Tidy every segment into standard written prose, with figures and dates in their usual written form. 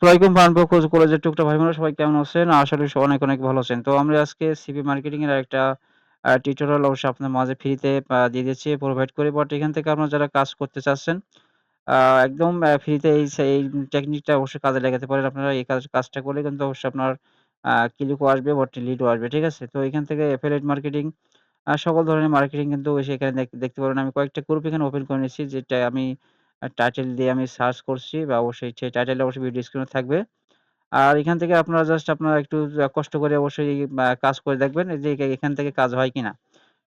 আসসালামু আলাইকুম কলেজের টুকটাক ভাই বোনেরা সবাই কেমন আছেন? আশা করি সবাই অনেক ভালো আছেন। তো আমরা আজকে সিভি মার্কেটিং এর আরেকটা টিউটোরিয়াল অবশ্যই আপনার মাঝে ফ্রিতে দিয়ে দিচ্ছি, প্রোভাইড করি। বাট এখান থেকে আপনারা যারা কাজ করতে চাচ্ছেন, আ একদম ফ্রিতে এই টেকনিকটা অবশ্যই কাজে লাগাতে পারেন। আপনারা এই কাজটা করলে কিন্তু অবশ্যই আপনার ক্লিকও আসবে, বট লিডও আসবে। ঠিক আছে? তো এখান থেকে এফিলিয়েট মার্কেটিং সকল ধরনের মার্কেটিং কিন্তু সেখানে দেখতে পারেন। আমি কয়েকটা গ্রুপ এখানে ওপেন করে নিচ্ছি, যেটা আমি টাইটেল দিয়ে আমি সার্চ করছি, বা অবশ্যই সেই টাইটেলটা অবশ্যই ভিডিও স্ক্রিনে থাকবে। আর এখান থেকে আপনারা আপনারা একটু কষ্ট করে অবশ্যই কাজ করে দেখবেন যে এখান থেকে কাজ হয় কিনা।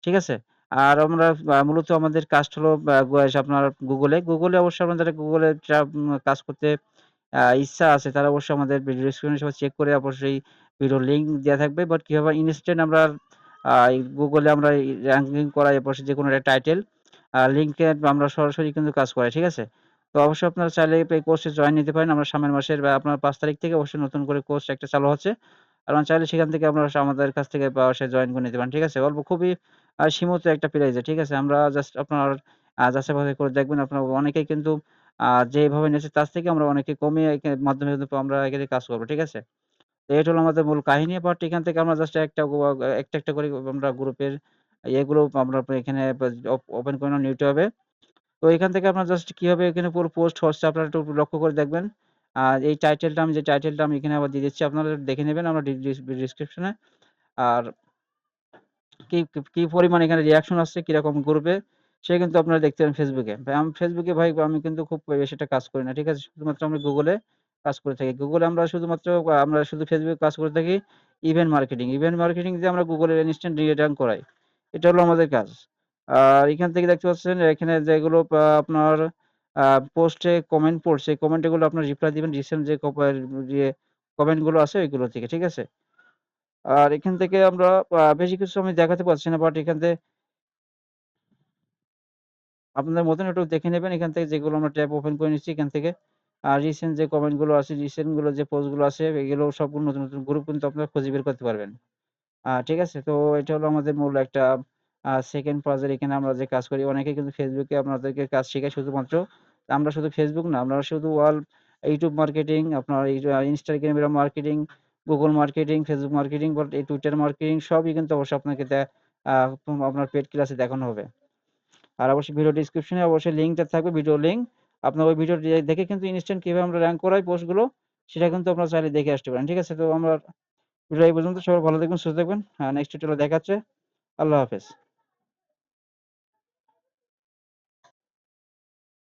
ঠিক আছে? আর আমরা মূলত আমাদের কাজটা হলো আপনার Google এ অবশ্যই আপনারা যারা Google এ কাজ করতে ইচ্ছা আছে, তারা অবশ্যই আমাদের ভিডিও ডেসক্রিপশনে সবাই চেক করে অবশ্যই ভিডিওর লিঙ্ক দেয়া থাকবে। বাট কিভাবে ইনস্ট্যান্ট আমরা এই Google এ আমরা র‍্যাংকিং করাই, অবশ্যই যেকোনো একটা টাইটেল লিঙ্কে আমরা সরাসরি কিন্তু কাজ করাই। ঠিক আছে? তো অবশ্যই আপনারা চাইলে এই কোর্সে জয়েন নিতে পারেন। আমরা সামনের মাসের বা আপনার ৫ তারিখ থেকে অবশ্যই নতুন করে কোর্স একটা চালু হচ্ছে। আপনারা চাইলে সেখান থেকে আপনারা আমাদের কাছ থেকে সে জয়েন করে নিতে পারেন। ঠিক আছে? খুবই সীমিত একটা প্রাইজে। ঠিক আছে? আমরা জাস্ট আপনার যাচাই-বাছাই করে দেখবেন। আপনারা অনেকেই কিন্তু যেভাবে নিয়েছে তার থেকে আমরা অনেকে কমিয়ে মাধ্যমে কিন্তু আমরা এখানে কাজ করব। ঠিক আছে? তো এটা হলো আমাদের মূল কাহিনী। বাট এখান থেকে আমরা জাস্ট একটা করে আমরা গ্রুপের ইয়েগুলো আমরা এখানে ওপেন করে নিতে হবে। তো এখান থেকে আপনার জাস্ট কিভাবে এখানে পুরো পোস্ট হচ্ছে আপনারা একটু লক্ষ্য করে দেখবেন। এই টাইটেলটা আমি যে টাইটেলটা আমি এখানে আবার দিয়ে দিচ্ছি, আপনারা দেখে নেবেন আমরা ডেসক্রিপশনে। আর কি, কি পরিমাণ এখানে রিঅ্যাকশন আসছে, কিরকম গ্রুপে, সে কিন্তু আপনারা দেখতে পারেন ফেসবুকে। ভাই ফেসবুকে ভাই আমি কিন্তু খুব বেশি একটা কাজ করি না। ঠিক আছে? শুধুমাত্র আমরা Google এ কাজ করে থাকি। আমরা শুধু ফেসবুকে কাজ করে থাকি ইভেন্ট মার্কেটিং। ইভেন্ট মার্কেটিং দিয়ে আমরা Google এর ইনস্ট্যান্ট রিটার্ন করাই। এটা হলো আমাদের কাজ। আর এখান থেকে দেখতে পাচ্ছেন এখানে যেগুলো আপনার আ পোস্টে কমেন্ট পড়ছে, কমেন্ট গুলো আপনার রিপ্লাই দিবেন রিসেন্ট যে যে কমেন্ট গুলো আছে ওইগুলো থেকে। ঠিক আছে? আর এখান থেকে আমরা বেশি কিছু আমি দেখাতে পারছি না। বাট এখান থেকে আপনাদের মতন একটু দেখে নেবেন, এখান থেকে যেগুলো আমরা ট্যাব ওপেন করে নিচ্ছি এখান থেকে। রিসেন্ট যে কমেন্ট গুলো আছে, রিসেন্ট গুলো যে পোস্ট গুলো আছে, এগুলো সবগুলো নতুন গ্রুপ কিন্তু আপনারা খুঁজে বের করতে পারবেন। ঠিক আছে? তো এটা হলো আমাদের মূল একটা সেকেন্ড পর্যায়ের এখানে আমরা যে কাজ করি। অনেকে কিন্তু Facebook এ আপনাদেরকে কাজ শেখায় শুধুমাত্র। আমরা শুধু Facebook না, আমরা শুধু YouTube মার্কেটিং, আপনার Instagram marketing, Google marketing, Facebook marketing, এই Twitter মার্কেটিং সবই কিন্তু অবশ্যই আপনাকে আ আপনার পেইড ক্লাসে দেখানো হবে। আর অবশ্যই ভিডিও ডেসক্রিপশনে অবশ্যই লিঙ্কটা থাকবে, ভিডিও লিঙ্ক। আপনার ওই ভিডিও দেখে কিন্তু ইনস্ট্যান্ট কিভাবে আমরা র‍্যাংক করাই পোস্টগুলো, সেটা কিন্তু আপনারা চাইলে দেখে আসতে পারেন। ঠিক আছে? তো আমরা ভিডিও এই পর্যন্ত। সবাই ভালো থাকবেন, সুস্থ থাকবেন। নেক্সট টিউটোরিয়ালে দেখা হচ্ছে। আল্লাহ হাফেজ।